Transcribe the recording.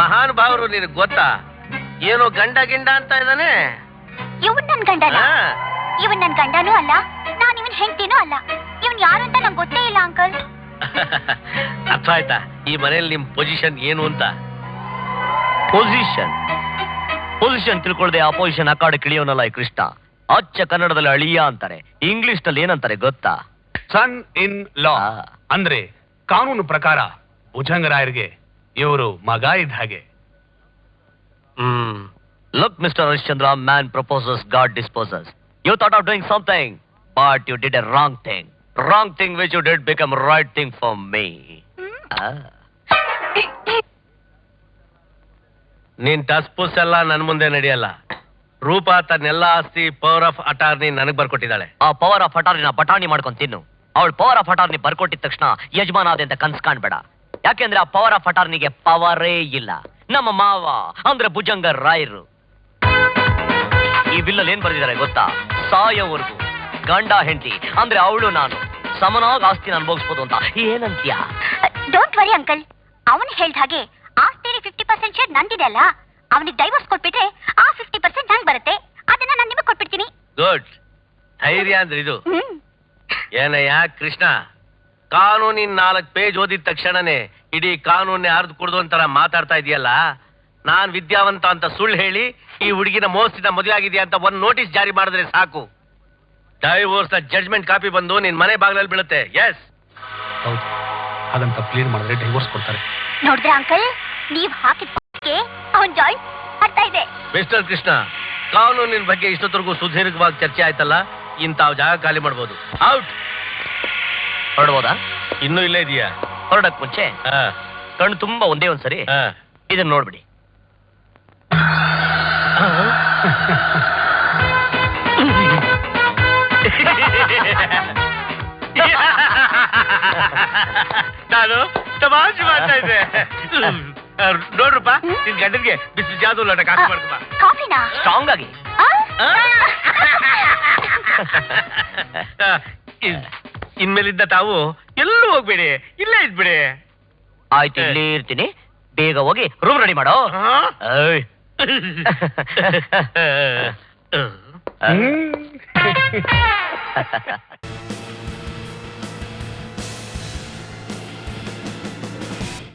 ಮಹಾನುಭಾವರು ನಿನಗೆ ಗೊತ್ತಾ? ಏನೋ ಗಂಡ ಗಿಂಡ ಅಂತ ಇದ್ದಾನೆ. ಇವನ್ ನನ್ ಗಂಡನ? ಇವನ್ ನನ್ ಗಂಡನೂ ಅಲ್ಲ, ನಾನ್ ಇವನ್ ಹೆಂಡತಿನೂ ಅಲ್ಲ. ಇವನ್ ಯಾರು ಅಂತ ನಂಗೆ ಗೊತ್ತೇ ಇಲ್ಲ ಅಂಕಲ್. ಅರ್ಥ ಆಯ್ತಾ ಈ ಮನೇಲಿ ನಿಮ್ ಪೊಸಿಷನ್ ಏನು ಅಂತ? ಪೊಸಿಷನ್ ತಿಳ್ಕೊಳ್ದೆ ಅಪೋಸಿಷನ್ ಅಕಾಡೆ ಕಿಳಿಯೋನಲ್ಲ ಈ ಕೃಷ್ಣ. ಅಚ್ಚ ಕನ್ನಡದಲ್ಲಿ ಅಳಿಯ ಅಂತಾರೆ, ಇಂಗ್ಲಿಷ್ ನಲ್ಲಿ ಏನಂತಾರೆ ಗೊತ್ತಾ? ಸನ್ ಇನ್ ಲಾ. ಅಂದ್ರೆ ಕಾನೂನು ಪ್ರಕಾರ ಭುಜಂಗರಾಯರಿಗೆ ಇವರು ಮಗ ಇದ್ದ ಹಾಗೆ. Look, Mr. Harishchandra, man proposes, God disposes. You thought of doing something, but you did a wrong thing. Wrong thing which you did become right thing for me. ನೀನ್ ಟಸ್ಪುಸ್ ಎಲ್ಲ ನನ್ ಮುಂದೆ ನಡೆಯಲ್ಲ. ರೂಪಾ ತನ್ನೆಲ್ಲ ಆಸ್ತಿ ಪವರ್ ಆಫ್ ಅಟಾರ್ನಿ ನನಗ್ ಬರ್ಕೊಟ್ಟಿದ್ದಾಳೆ. ಆ power of ಅಟಾರ್ನಿನ ಬಟಾಣಿ ಮಾಡ್ಕೊಂಡು ತಿನ್ನು. ಅವಳು ಪವರ್ ಆಫ್ ಅಟಾರ್ನಿ ಬರ್ಕೊಟ್ಟಿದ ತಕ್ಷಣ ಯಜಮಾನ ಆದ ಅಂತ ಕನ್ಸ್ ಕಾಣ್ಬೇಡ. ಯಾಕೆಂದ್ರೆ ಆ ಪವರ್ ಆಫ್ ಅಟಾರ್ನಿಗೆ ಪವರೇ ಇಲ್ಲ. ನಮ್ಮ ಮಾವ ಅಂದ್ರೆ ಭುಜಂಗ ರಾಯರು ಈ ಬಿಲ್ಲಲ್ಲಿ ಏನ್ ಬರ್ದಿದ್ದಾರೆ ಗೊತ್ತಾ? ಸಾಯೋವರೆಗೂ ಗಂಡ ಹೆಂಡತಿ ಅಂದ್ರೆ ಅವಳು ನಾನು ಸಮನಾಗಿ ಆಸ್ತಿನ ಅನುಭವಿಸ್ಬೋದು ಅಂತ. ಏನಂತ್ಯ? ಡೋಂಟ್ ವರಿ ಅಂಕಲ್, ಅವನು ಹೇಳ್ದ ಹಾಗೆ ಆಸ್ತಿಲಿ 50% ಶೇರ್ ನಂದಿದೆ ಅಲ್ಲ, ಅವನಿಗೆ ಡೈವರ್ಸ್ ಕೊಟ್ಬಿಟ್ರೆ ಆ 50% ನಂಗೆ ಬರುತ್ತೆ. ಅದನ್ನ ನಾನು ನಿಮಗೆ ಕೊಟ್ಬಿಡ್ತೀನಿ. ಗುಡ್. ಧೈರ್ಯ ಅಂದ್ರೆ ಇದು. ಏನಯ್ಯ ಕೃಷ್ಣ, ಕಾನೂನಿನ 4 ಪೇಜ್ ಓದಿದ ತಕ್ಷಣನೇ ಇಡೀ ಕಾನೂನೇ ಅರ್ಧ ಕುಡ್ದು ಅಂತರ ಮಾತಾಡ್ತಾ ಇದೆಯಲ್ಲ. ನಾನ್ ವಿದ್ಯಾವಂತ ಅಂತ ಸುಳ್ಳು ಹೇಳಿ ಈ ಹುಡುಗಿನ ಮೋಸದಿಂದ ಮದುವೆ ಆಗಿದೆಯಾ ಅಂತ ಒಂದು ನೋಟಿಸ್ ಜಾರಿ ಮಾಡಿದ್ರೆ ಸಾಕು, ಡೈವೋರ್ಸ್ ಜಡ್ಜ್ಮೆಂಟ್ ಕಾಪಿ ಬಂದು ನಿನ್ ಮನೆ ಬಾಗಿಲಲ್ಲಿ ಬೀಳುತ್ತೆ. ಎಸ್, ಹೌದು, ಹಾಗಂತ ಕ್ಲೀನ್ ಮಾಡಿದ್ರೆ ಡೈವೋರ್ಸ್ ಕೊಡ್ತಾರೆ. ನೋಡಿದ್ರೆ ಅಂಕಲ್, ನೀವ್ ಹಾಕಿದ ಅವನ್ ಜಾಯಿಂಟ್ ಬರ್ತಾ ಇದೆ. ಮಿಸ್ಟರ್ ಕೃಷ್ಣ, ಕಾನೂನಿನ ಬಗ್ಗೆ ಇಷ್ಟೊತ್ತರೆಗೂ ಸುದೀರ್ಘವಾಗಿ ಚರ್ಚೆ ಆಯ್ತಲ್ಲ, ಇಂತಾವ್ ಜಾಗ ಖಾಲಿ ಮಾಡ್ಬೋದು. ಔಟ್. ಹೊರಡ್ಬೋದಾ? ಇನ್ನೂ ಇಲ್ಲೇ ಇದೆಯಾ? ಹೊರಡಕ್ ಮುಂಚೆ ಕಣ್ಣು ತುಂಬಾ ಒಂದೇ ಒಂದ್ಸರಿ ಇದನ್ನ ನೋಡ್ಬಿಡಿ. ನಾನು ತಮಾಷೆ ಮಾಡ್ತಾ ಇದ್ದೆ. ನೋಡ್ರಪ್ಪ, ನಿನ್ ಗಂಡನ್ಗೆ ಬಿಸಿ ಜಾದು ಲೋಟ ಕಾಫಿ ಮಾಡ್ಕೊ. ಕಾಫಿನಾ? ಸ್ಟ್ರಾಂಗ್ ಆಗಿ. ಇನ್ಮೇಲಿದ್ದ ತಾವು ಎಲ್ಲೂ ಹೋಗ್ಬೇಡಿ, ಇಲ್ಲೇ ಇದ್ಬಿಡಿ. ಆಯ್ತು, ಇಲ್ಲೇ ಇರ್ತೀನಿ. ಬೇಗ ಹೋಗಿ ರೂಮ್ ರೆಡಿ ಮಾಡೋ.